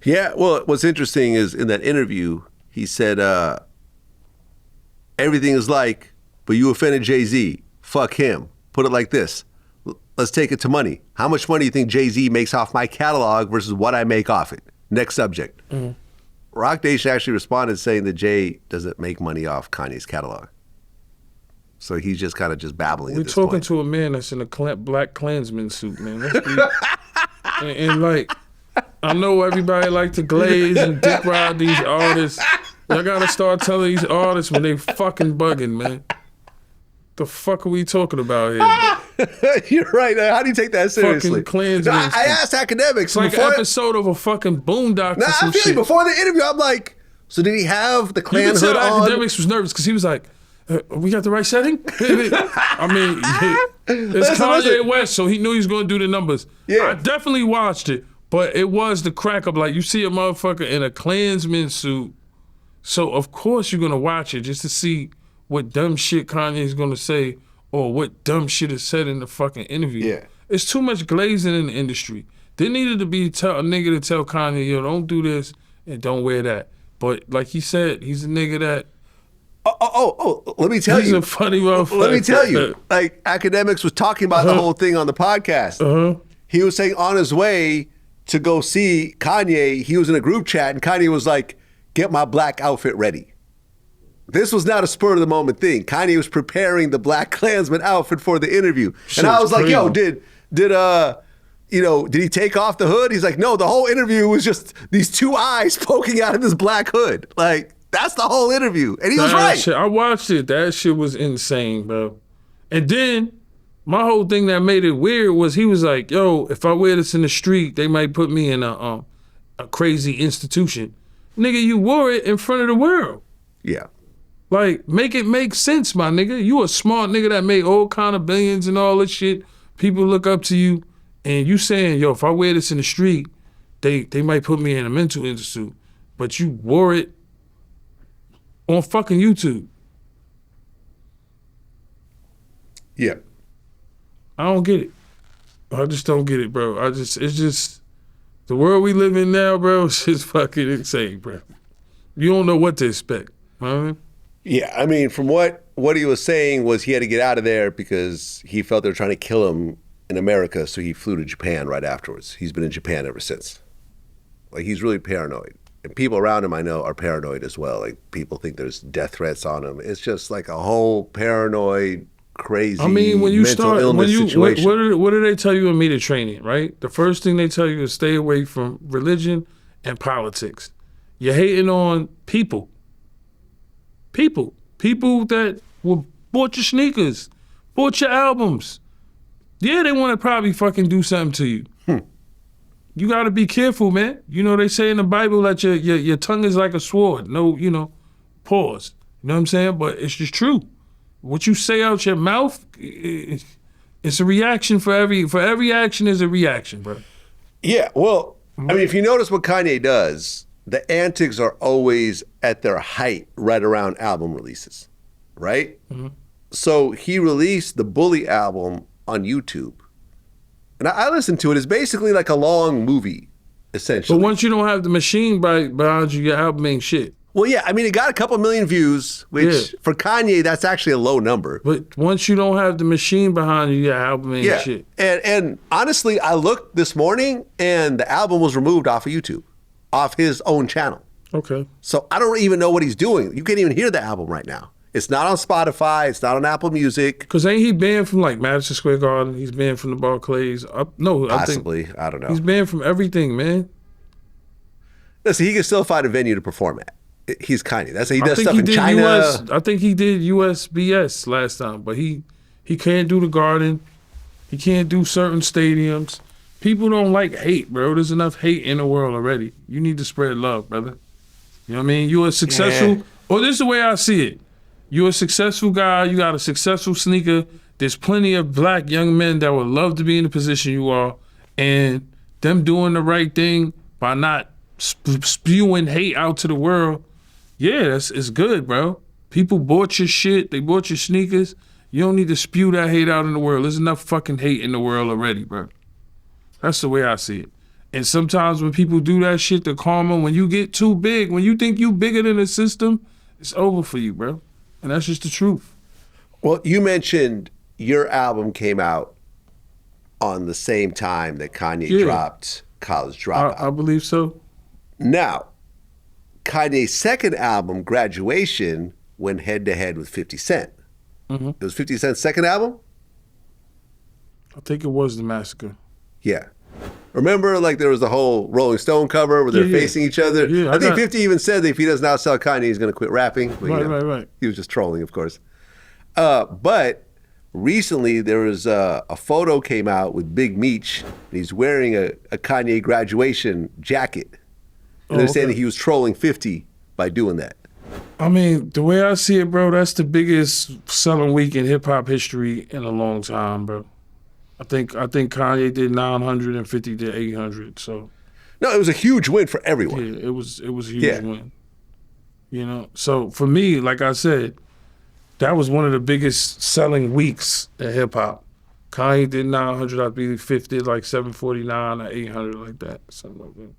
Yeah, well, what's interesting is in that interview, he said, everything is like, but you offended Jay-Z. Fuck him. Put it like this. Let's take it to money. How much money do you think Jay-Z makes off my catalog versus what I make off it? Next subject. Rock Nation actually responded saying that Jay doesn't make money off Kanye's catalog. So he's just kind of just babbling. We're talking to a man that's in a black Clansman suit, man. and like, I know everybody like to glaze and dick ride these artists. I gotta start telling these artists when they fucking bugging, man. The fuck are we talking about here? You're right. How do you take that seriously? Fucking Klansman. I asked academics. It's like an episode of a fucking Boondocks. Nah, I'm feeling before the interview. I'm like, so did he have the Klan hood on? Academics was nervous because he was like, "We got the right setting." I mean, it's Kanye West, so he knew he was going to do the numbers. Yeah, I definitely watched it, but it was the crack up. Like you see a motherfucker in a Klansman suit, so of course you're gonna watch it just to see what dumb shit Kanye's gonna say or what dumb shit is said in the fucking interview. Yeah. It's too much glazing in the industry. There needed to be a nigga to tell Kanye, yo, don't do this and don't wear that. But like he said, he's a nigga that let me tell you. He's a funny motherfucker. Let me tell you. Like academics was talking about the whole thing on the podcast. He was saying on his way to go see Kanye, he was in a group chat and Kanye was like, get my black outfit ready. This was not a spur of the moment thing. Kanye was preparing the Black Klansman outfit for the interview. And I was like, yo, did he take off the hood? He's like, no, the whole interview was just these two eyes poking out of this black hood. Like, that's the whole interview. And he was right. Shit, I watched it. That shit was insane, bro. And then my whole thing that made it weird was he was like, yo, if I wear this in the street, they might put me in a crazy institution. Nigga, you wore it in front of the world. Yeah. Like, make it make sense, my nigga. You a smart nigga that made all kind of billions and all this shit. People look up to you, and you saying, yo, if I wear this in the street, they might put me in a mental institute. But you wore it on fucking YouTube. Yeah. I don't get it. I just don't get it, bro. It's just, the world we live in now, bro, is just fucking insane, bro. You don't know what to expect. You know what I mean? Yeah, I mean, from what he was saying was he had to get out of there because he felt they were trying to kill him in America, so he flew to Japan right afterwards. He's been in Japan ever since. Like, he's really paranoid. And people around him I know are paranoid as well. Like, people think there's death threats on him. It's just like a whole paranoid, crazy mental illness situation. What do they tell you in media training, right? The first thing they tell you is stay away from religion and politics. You're hating on people. People that bought your sneakers, bought your albums. Yeah, they want to probably fucking do something to you. You got to be careful, man. You know, they say in the Bible that your tongue is like a sword. No, pause. You know what I'm saying? But it's just true. What you say out your mouth, it's a reaction for every action is a reaction, bro. Yeah, well, I mean, if you notice what Kanye does, the antics are always at their height right around album releases, right? So he released the Bully album on YouTube. And I listened to it. It's basically like a long movie, essentially. But once you don't have the machine behind you, your album ain't shit. Well, yeah, I mean, it got a couple million views, which for Kanye, that's actually a low number. But once you don't have the machine behind you, your album ain't shit. And honestly, I looked this morning and the album was removed off of YouTube. Off his own channel. Okay. So I don't even know what he's doing. You can't even hear the album right now. It's not on Spotify. It's not on Apple Music. Because ain't he banned from like Madison Square Garden? He's banned from the Barclays. Possibly. I don't know. He's banned from everything, man. Listen, he can still find a venue to perform at. He's Kanye. That's he does stuff in China. I think he did USBS last time, but he can't do the Garden. He can't do certain stadiums. People don't like hate, bro. There's enough hate in the world already. You need to spread love, brother. You know what I mean? You're a successful, or this is the way I see it. You're a successful guy. You got a successful sneaker. There's plenty of black young men that would love to be in the position you are. And them doing the right thing by not spewing hate out to the world, it's good, bro. People bought your shit. They bought your sneakers. You don't need to spew that hate out in the world. There's enough fucking hate in the world already, bro. That's the way I see it. And sometimes when people do that shit, the karma, when you get too big, when you think you bigger than the system, it's over for you, bro. And that's just the truth. Well, you mentioned your album came out on the same time that Kanye dropped College Dropout. I believe so. Now, Kanye's second album, Graduation, went head-to-head with 50 Cent. Mm-hmm. It was 50 Cent's second album? I think it was The Massacre. Yeah. Remember, like, there was the whole Rolling Stone cover where they're facing each other? Yeah, I think 50 even said that if he doesn't outsell Kanye, he's going to quit rapping. But, Right. He was just trolling, of course. But recently, there was a photo came out with Big Meech, and he's wearing a Kanye graduation jacket. And they're saying that he was trolling 50 by doing that. I mean, the way I see it, bro, that's the biggest selling week in hip-hop history in a long time, bro. I think Kanye did 900 and 50 did 800. So no, it was a huge win for everyone. Yeah, it was a huge win. You know, so for me, like I said, that was one of the biggest selling weeks in hip hop. Kanye did 900, I believe 50, like 749 or 800, like that, something like that.